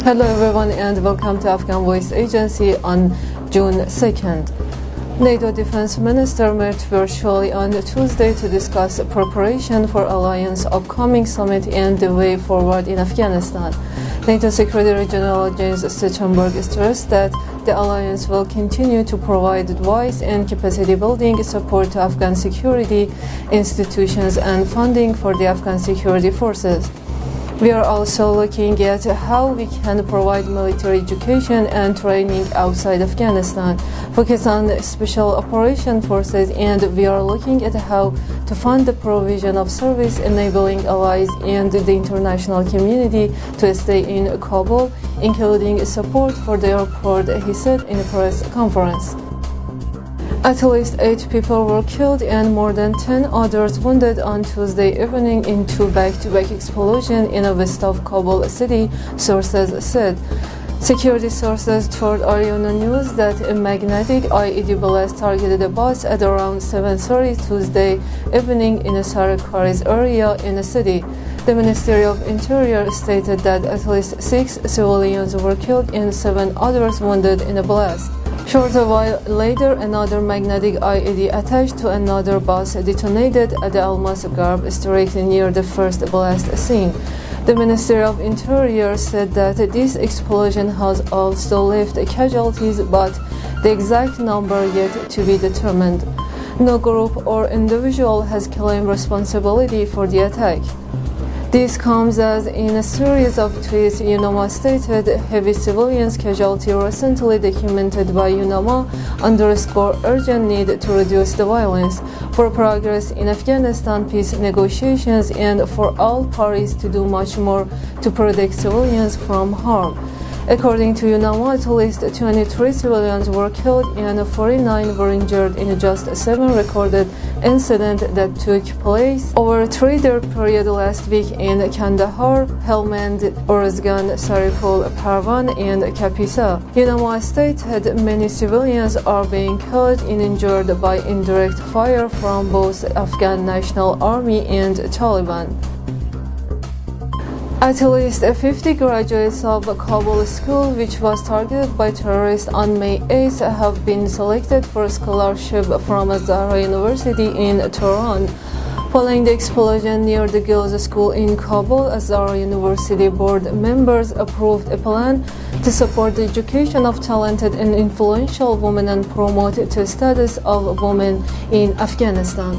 Hello everyone and welcome to Afghan Voice Agency on June 2nd. NATO Defense Minister met virtually on Tuesday to discuss preparation for Alliance upcoming summit and the way forward in Afghanistan. NATO Secretary General James Stoltenberg stressed that the alliance will continue to provide advice and capacity building support to Afghan security institutions and funding for the Afghan security forces. We are also looking at how we can provide military education and training outside Afghanistan, focus on special operation forces, and we are looking at how to fund the provision of service enabling allies and the international community to stay in Kabul, including support for the airport, he said in a press conference. At least 8 people were killed and more than 10 others wounded on Tuesday evening in two back-to-back explosions in the west of Kabul city, sources said. Security sources told Ariana News that a magnetic IED blast targeted a bus at around 7:30 Tuesday evening in a Sarikaris area in the city. The Ministry of Interior stated that at least 6 civilians were killed and 7 others wounded in the blast. Short a while later, another magnetic IED attached to another bus detonated at the Almas Garb Street near the first blast scene. The Ministry of Interior said that this explosion has also left casualties, but the exact number yet to be determined. No group or individual has claimed responsibility for the attack. This comes as in a series of tweets UNAMA stated heavy civilians casualty recently documented by UNAMA underscore urgent need to reduce the violence, for progress in Afghanistan peace negotiations, and for all parties to do much more to protect civilians from harm. According to UNAMA, at least 23 civilians were killed and 49 were injured in just 7 recorded incidents that took place over a 3-day period last week in Kandahar, Helmand, Uruzgan, Saripul, Parvan, and Kapisa. UNAMA stated many civilians are being killed and injured by indirect fire from both Afghan National Army and Taliban. At least 50 graduates of Kabul school, which was targeted by terrorists on May 8, have been selected for a scholarship from Azhar University in Tehran. Following the explosion near the girls' school in Kabul, Azhar University board members approved a plan to support the education of talented and influential women and promote the status of women in Afghanistan.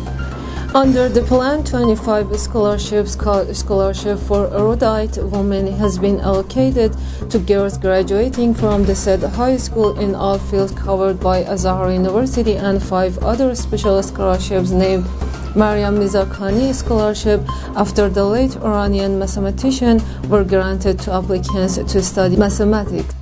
Under the plan, 25 scholarships called Scholarship for Erudite Women has been allocated to girls graduating from the said high school in all fields covered by Azhar University, and 5 other special scholarships named Maryam Mizakani Scholarship after the late Iranian mathematician were granted to applicants to study mathematics.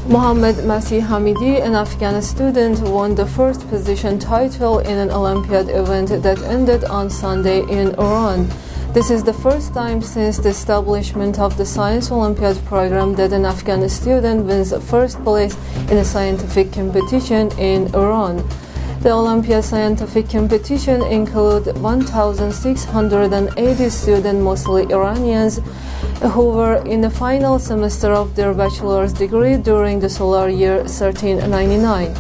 Mohammad Masih Hamidi, an Afghan student, won the first position title in an Olympiad event that ended on Sunday in Iran. This is the first time since the establishment of the Science Olympiad program that an Afghan student wins first place in a scientific competition in Iran. The Olympia scientific competition includes 1,680 students, mostly Iranians, who were in the final semester of their bachelor's degree during the solar year 1399.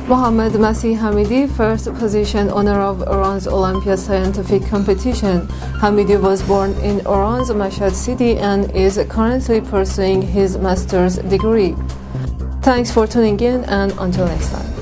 Mohammad Masih Hamidi, first position honor of Iran's Olympia scientific competition. Hamidi was born in Iran's Mashhad city and is currently pursuing his master's degree. Thanks for tuning in, and until next time.